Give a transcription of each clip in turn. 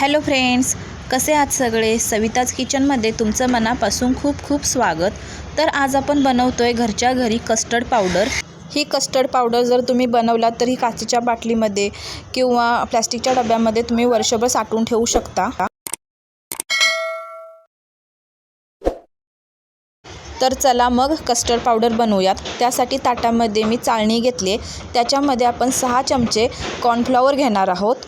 Hello friends, कसे आहात सगळे? सविताज किचनमध्ये तुमचं मनापासून खूप खूप स्वागत. तर आज आपण बनवतोय घरच्या घरी कस्टर्ड पावडर. ही कस्टर्ड पावडर जर तुम्ही बनवलात तर ही काचेच्या बाटलीमध्ये किंवा प्लास्टिकच्या डब्यामध्ये तुम्ही वर्षभर साठवून ठेवू शकता. तर चला मग कस्टर्ड पावडर बनवूयात. त्यासाठी ताटामध्ये मी चाळणी घेतली. त्याच्यामध्ये आपण 6 चमचे कॉर्नफ्लॉवर घेणार आहोत.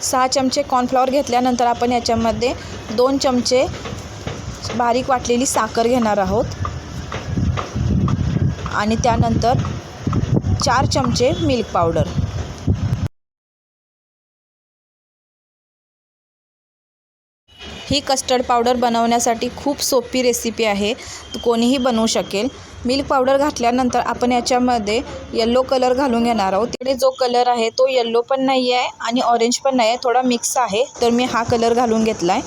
सहा चमचे कॉर्नफ्लॉवर घेतल्यानंतर आपण याच्यामध्ये 2 चमचे बारीक वाटलेली साखर घेणार आहोत आणि त्यानंतर 4 चमचे मिल्क पावडर. ही कस्टर्ड पावडर बनवण्यासाठी खूप सोपी रेसिपी आहे, कोणीही बनवू शकेल. मिल्क पावडर घातल्यानंतर आपण याच्यामध्ये येलो कलर घालून घेणार आहोत. तिकडे जो कलर आहे तो येलो पण नाही आहे आणि ऑरेंज पण नाही आहे, थोडा मिक्स आहे, तर मी हा कलर घालून घेतला आहे.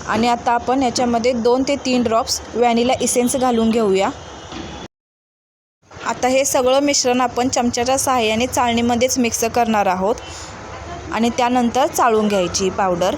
आणि आता आपण याच्यामध्ये 2 ते 3 ड्रॉप्स व्हॅनिला इसेन्स घालून घेऊया. आता हे सगळं मिश्रण आपण चमच्याच्या सहाय्याने चाळणीमध्येच मिक्स करणार आहोत आणि त्यानंतर चाळून घ्यायची पावडर.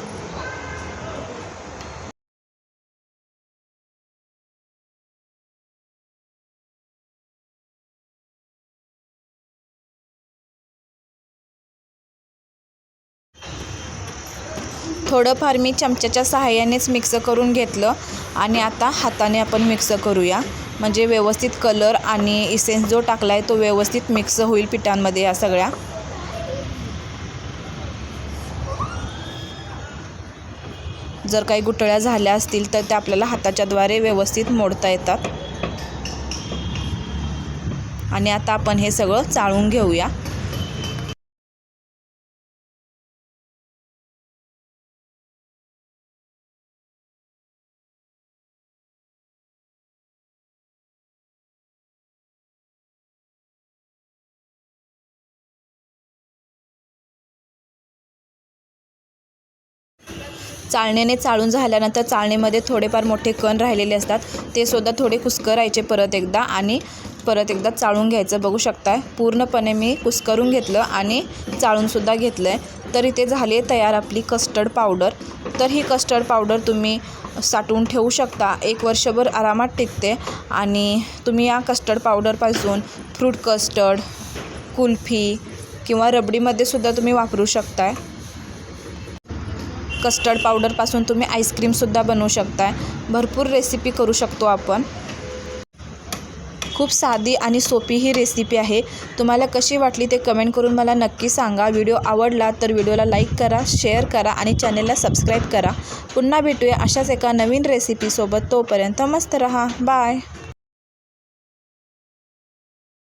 थोडंफार मी चमच्याच्या सहाय्यानेच मिक्स करून घेतलं आणि आता हाताने आपण मिक्स करूया, म्हणजे व्यवस्थित कलर आणि इसेन्स जो टाकला आहे तो व्यवस्थित मिक्स होईल पिठांमध्ये या सगळ्या. जर काही गुठळ्या झाल्या असतील तर त्या आपल्याला हाताच्याद्वारे व्यवस्थित मोडता येतात. आणि आता आपण हे सगळं चाळून घेऊया. चाळणीने चाळून झाल्यानंतर चाळणीमध्ये थोडेफार मोठे कण राहिलेले असतात, ते सुद्धा थोडे कुस्करायचे परत एकदा आणि परत एकदा चाळून घ्यायचं. बघू शकताय पूर्णपणे मी कुस्करून घेतलं आणि चाळूनसुद्धा घेतलं आहे. तर इथे झाली तयार आपली कस्टर्ड पावडर. तर ही कस्टर्ड पावडर तुम्ही साठवून ठेवू शकता, 1 वर्षभर आरामात टिकते. आणि तुम्ही या कस्टर्ड पावडरपासून फ्रूट कस्टर्ड, कुल्फी किंवा रबडीमध्ये सुद्धा तुम्ही वापरू शकताय. कस्टर्ड पावडरपासून तुम्ही आईस्क्रीमसुद्धा बनवू शकताय. भरपूर रेसिपी करू शकतो आपण. खूप साधी आणि सोपी ही रेसिपी आहे. तुम्हाला कशी वाटली ते कमेंट करून मला नक्की सांगा. व्हिडिओ आवडला तर व्हिडिओला लाईक करा, शेअर करा आणि चॅनलला सबस्क्राईब करा. पुन्हा भेटूया अशाच एका नवीन रेसिपीसोबत. तोपर्यंत मस्त रहा. बाय.